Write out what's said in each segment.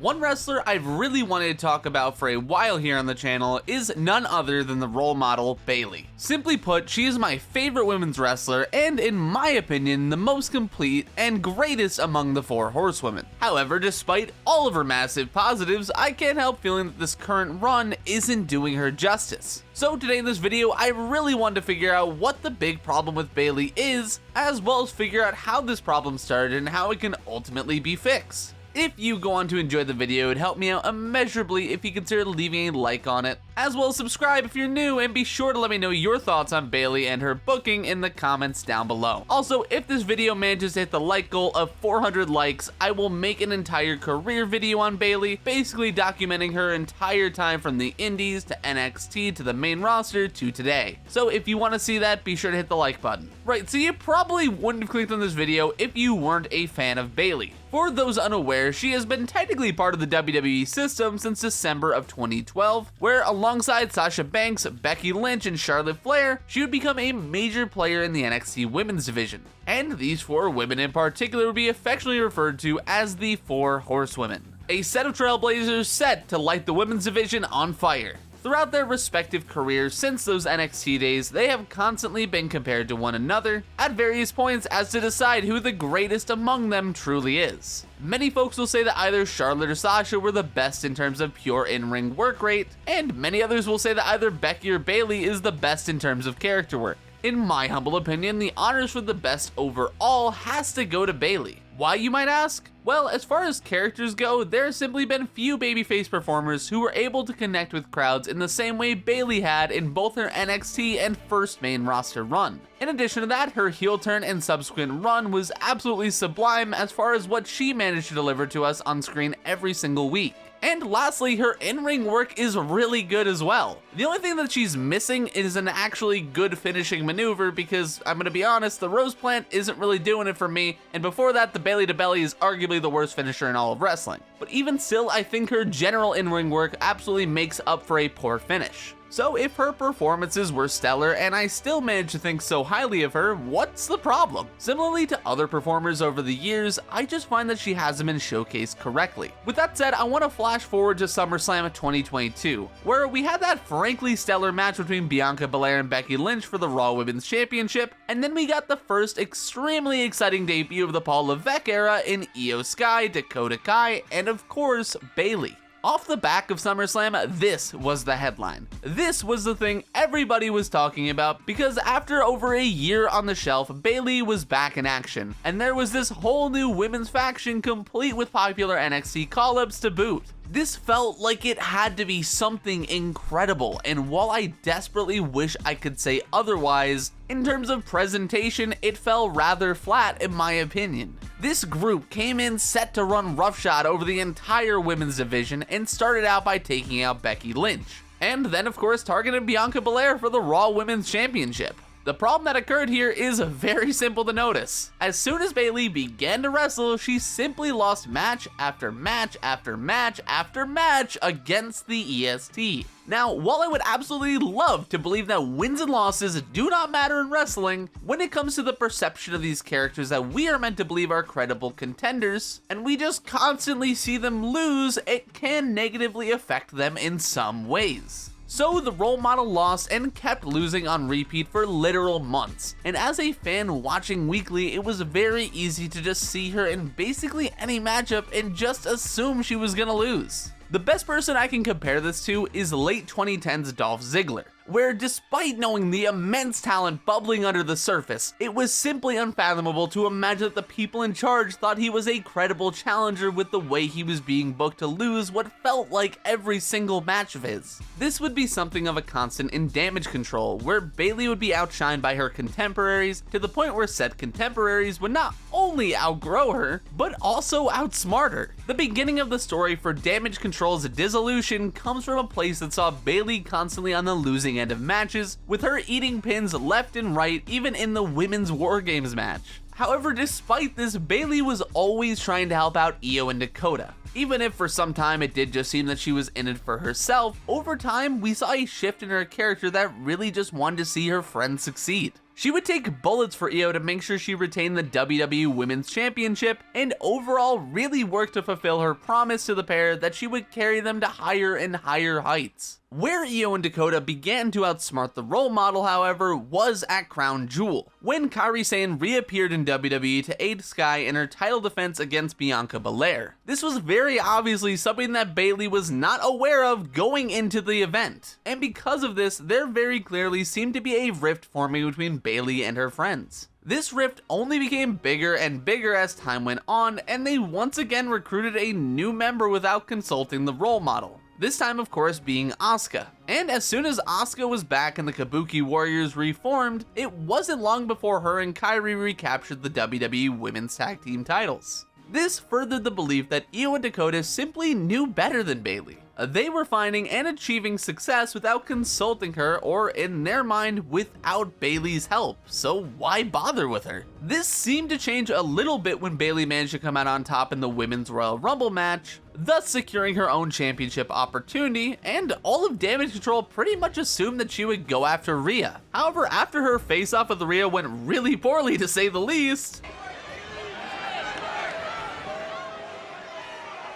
One wrestler I've really wanted to talk about for a while here on the channel is none other than the role model Bayley. Simply put, she is my favorite women's wrestler and, in my opinion, the most complete and greatest among the four horsewomen. However, despite all of her massive positives, I can't help feeling that this current run isn't doing her justice. So today in this video, I really wanted to figure out what the big problem with Bayley is, as well as figure out how this problem started and how it can ultimately be fixed. If you go on to enjoy the video, it'd help me out immeasurably if you consider leaving a like on it, as well as subscribe if you're new, and be sure to let me know your thoughts on Bayley and her booking in the comments down below. Also, if this video manages to hit the like goal of 400 likes, I will make an entire career video on Bayley, basically documenting her entire time from the indies to NXT to the main roster to today. So if you want to see that, be sure to hit the like button. Right, so you probably wouldn't have clicked on this video if you weren't a fan of Bayley. For those unaware, she has been technically part of the WWE system since December of 2012, where alongside Sasha Banks, Becky Lynch, and Charlotte Flair, she would become a major player in the NXT women's division. And these four women in particular would be affectionately referred to as the Four Horsewomen, a set of trailblazers set to light the women's division on fire. Throughout their respective careers since those NXT days, they have constantly been compared to one another at various points as to decide who the greatest among them truly is. Many folks will say that either Charlotte or Sasha were the best in terms of pure in-ring work rate, and many others will say that either Becky or Bayley is the best in terms of character work. In my humble opinion, the honors for the best overall has to go to Bayley. Why, you might ask? Well, as far as characters go, there have simply been few babyface performers who were able to connect with crowds in the same way Bayley had in both her NXT and first main roster run. In addition to that, her heel turn and subsequent run was absolutely sublime as far as what she managed to deliver to us on screen every single week. And lastly, her in-ring work is really good as well. The only thing that she's missing is an actually good finishing maneuver because, I'm gonna be honest, the Rose Plant isn't really doing it for me, and before that, the Belly to Belly is arguably the worst finisher in all of wrestling. But even still, I think her general in-ring work absolutely makes up for a poor finish. So if her performances were stellar and I still manage to think so highly of her, what's the problem? Similarly to other performers over the years, I just find that she hasn't been showcased correctly. With that said, I want to flash forward to SummerSlam 2022, where we had that frankly stellar match between Bianca Belair and Becky Lynch for the Raw Women's Championship, and then we got the first extremely exciting debut of the Paul Levesque era in Io Sky, Dakota Kai, and of course, Bayley. Off the back of SummerSlam, this was the headline. This was the thing everybody was talking about because after over a year on the shelf, Bayley was back in action, and there was this whole new women's faction complete with popular NXT call-ups to boot. This felt like it had to be something incredible, and while I desperately wish I could say otherwise, in terms of presentation, it fell rather flat in my opinion. This group came in set to run roughshod over the entire women's division and started out by taking out Becky Lynch, and then of course targeted Bianca Belair for the Raw Women's Championship. The problem that occurred here is very simple to notice. As soon as Bayley began to wrestle, she simply lost match after match after match after match against the EST. Now, while I would absolutely love to believe that wins and losses do not matter in wrestling, when it comes to the perception of these characters that we are meant to believe are credible contenders, and we just constantly see them lose, it can negatively affect them in some ways. So the role model lost and kept losing on repeat for literal months, and as a fan watching weekly, it was very easy to just see her in basically any matchup and just assume she was gonna lose. The best person I can compare this to is late 2010s Dolph Ziggler, where despite knowing the immense talent bubbling under the surface, it was simply unfathomable to imagine that the people in charge thought he was a credible challenger with the way he was being booked to lose what felt like every single match of his. This would be something of a constant in Damage Control, where Bayley would be outshined by her contemporaries to the point where said contemporaries would not only outgrow her, but also outsmart her. The beginning of the story for Damage Control's dissolution comes from a place that saw Bayley constantly on the losing end of matches, with her eating pins left and right even in the women's War Games match. However, despite this, Bayley was always trying to help out Io and Dakota. Even if for some time it did just seem that she was in it for herself, over time we saw a shift in her character that really just wanted to see her friends succeed. She would take bullets for Io to make sure she retained the WWE Women's Championship, and overall really worked to fulfill her promise to the pair that she would carry them to higher and higher heights. Where Io and Dakota began to outsmart the role model, however, was at Crown Jewel, when Kairi Sane reappeared in WWE to aid Sky in her title defense against Bianca Belair. This was very obviously something that Bayley was not aware of going into the event, and because of this, there very clearly seemed to be a rift forming between Bayley and her friends. This rift only became bigger and bigger as time went on, and they once again recruited a new member without consulting the role model. This time, of course, being Asuka. And as soon as Asuka was back and the Kabuki Warriors reformed, it wasn't long before her and Kairi recaptured the WWE Women's Tag Team titles. This furthered the belief that Io and Dakota simply knew better than Bayley. They were finding and achieving success without consulting her, or in their mind, without Bayley's help, so why bother with her? This seemed to change a little bit when Bayley managed to come out on top in the Women's Royal Rumble match, thus securing her own championship opportunity, and all of Damage Control pretty much assumed that she would go after Rhea. However, after her face-off with Rhea went really poorly to say the least,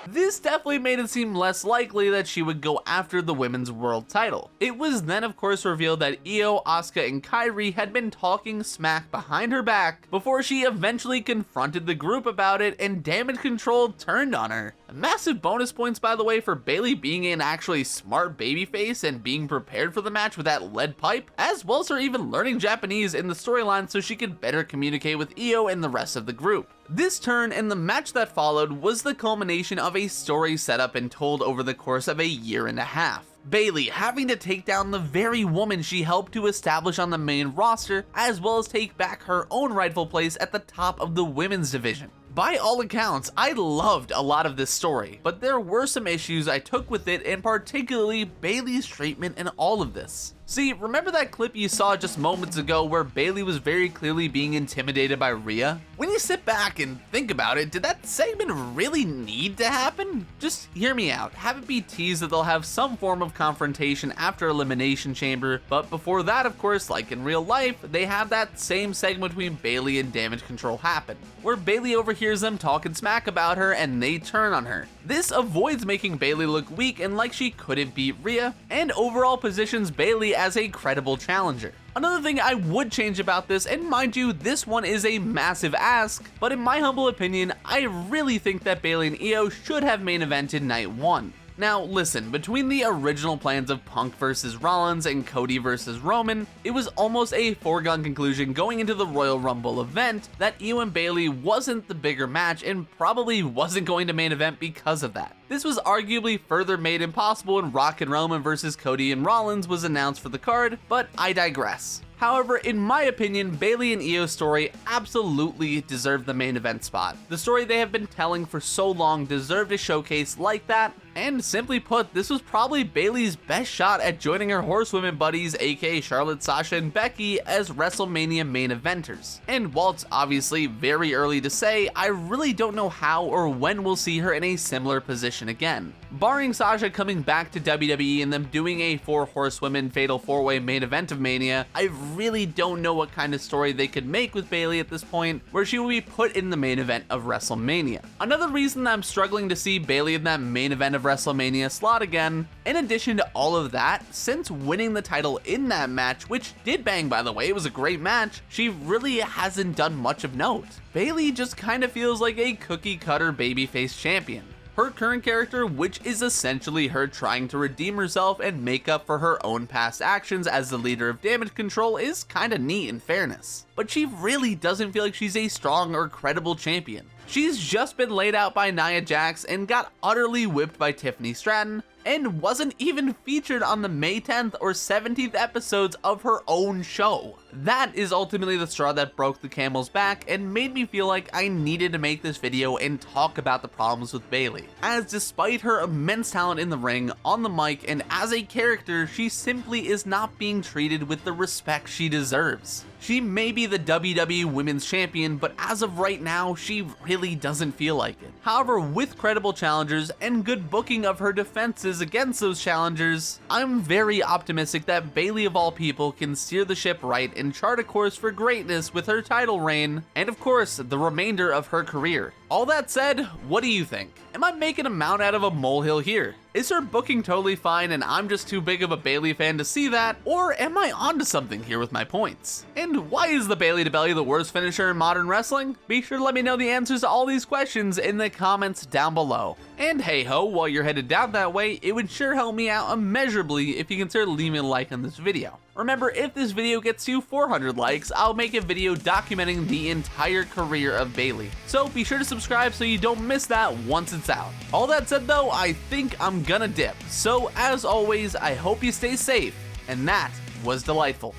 this definitely made it seem less likely that she would go after the women's world title. It was then of course revealed that Io, Asuka, and Kairi had been talking smack behind her back before she eventually confronted the group about it and Damage Control turned on her. Massive bonus points, by the way, for Bayley being an actually smart babyface and being prepared for the match with that lead pipe, as well as her even learning Japanese in the storyline so she could better communicate with Io and the rest of the group. This turn and the match that followed was the culmination of a story set up and told over the course of a year and a half. Bayley having to take down the very woman she helped to establish on the main roster, as well as take back her own rightful place at the top of the women's division. By all accounts, I loved a lot of this story, but there were some issues I took with it, and particularly Bayley's treatment in all of this. See, remember that clip you saw just moments ago where Bayley was very clearly being intimidated by Rhea? When you sit back and think about it, did that segment really need to happen? Just hear me out. Have it be teased that they'll have some form of confrontation after Elimination Chamber, but before that, of course, like in real life, they have that same segment between Bayley and Damage Control happen, where Bayley overhears them talking smack about her and they turn on her. This avoids making Bayley look weak and like she couldn't beat Rhea, and overall positions Bayley as a credible challenger. Another thing I would change about this, and mind you, this one is a massive ask, but in my humble opinion, I really think that Bayley and Io should have main evented night 1. Now listen, between the original plans of Punk versus Rollins and Cody versus Roman, it was almost a foregone conclusion going into the Royal Rumble event that Io and Bayley wasn't the bigger match and probably wasn't going to main event because of that. This was arguably further made impossible when Rock and Roman versus Cody and Rollins was announced for the card, but I digress. However, in my opinion, Bayley and Io's story absolutely deserved the main event spot. The story they have been telling for so long deserved a showcase like that, and simply put, this was probably Bayley's best shot at joining her horsewomen buddies, aka Charlotte, Sasha, and Becky, as WrestleMania main eventers. And while it's obviously very early to say, I really don't know how or when we'll see her in a similar position again. Barring Sasha coming back to WWE and them doing a 4 horsewomen fatal 4-way main event of Mania, I really don't know what kind of story they could make with Bayley at this point, where she will be put in the main event of WrestleMania. Another reason that I'm struggling to see Bayley in that main event of WrestleMania slot again, in addition to all of that, since winning the title in that match, which did bang by the way, it was a great match, she really hasn't done much of note. Bayley just kind of feels like a cookie cutter babyface champion. Her current character, which is essentially her trying to redeem herself and make up for her own past actions as the leader of Damage Control, is kinda neat in fairness. But she really doesn't feel like she's a strong or credible champion. She's just been laid out by Nia Jax and got utterly whipped by Tiffany Stratton, and wasn't even featured on the May 10th or 17th episodes of her own show. That is ultimately the straw that broke the camel's back and made me feel like I needed to make this video and talk about the problems with Bayley, as despite her immense talent in the ring, on the mic, and as a character, she simply is not being treated with the respect she deserves. She may be the WWE Women's Champion, but as of right now, she really doesn't feel like it. However, with credible challengers and good booking of her defenses against those challengers, I'm very optimistic that Bayley of all people can steer the ship right and chart a course for greatness with her title reign, and of course, the remainder of her career. All that said, what do you think? Am I making a mount out of a molehill here? Is her booking totally fine and I'm just too big of a Bayley fan to see that? Or am I onto something here with my points? And why is the Bayley to Belly the worst finisher in modern wrestling? Be sure to let me know the answers to all these questions in the comments down below. And hey ho, while you're headed down that way, it would sure help me out immeasurably if you consider leaving a like on this video. Remember, if this video gets to 400 likes, I'll make a video documenting the entire career of Bayley. So be sure to subscribe so you don't miss that once it's out. All that said though, I think I'm gonna dip. So as always, I hope you stay safe, and that was Dylightful.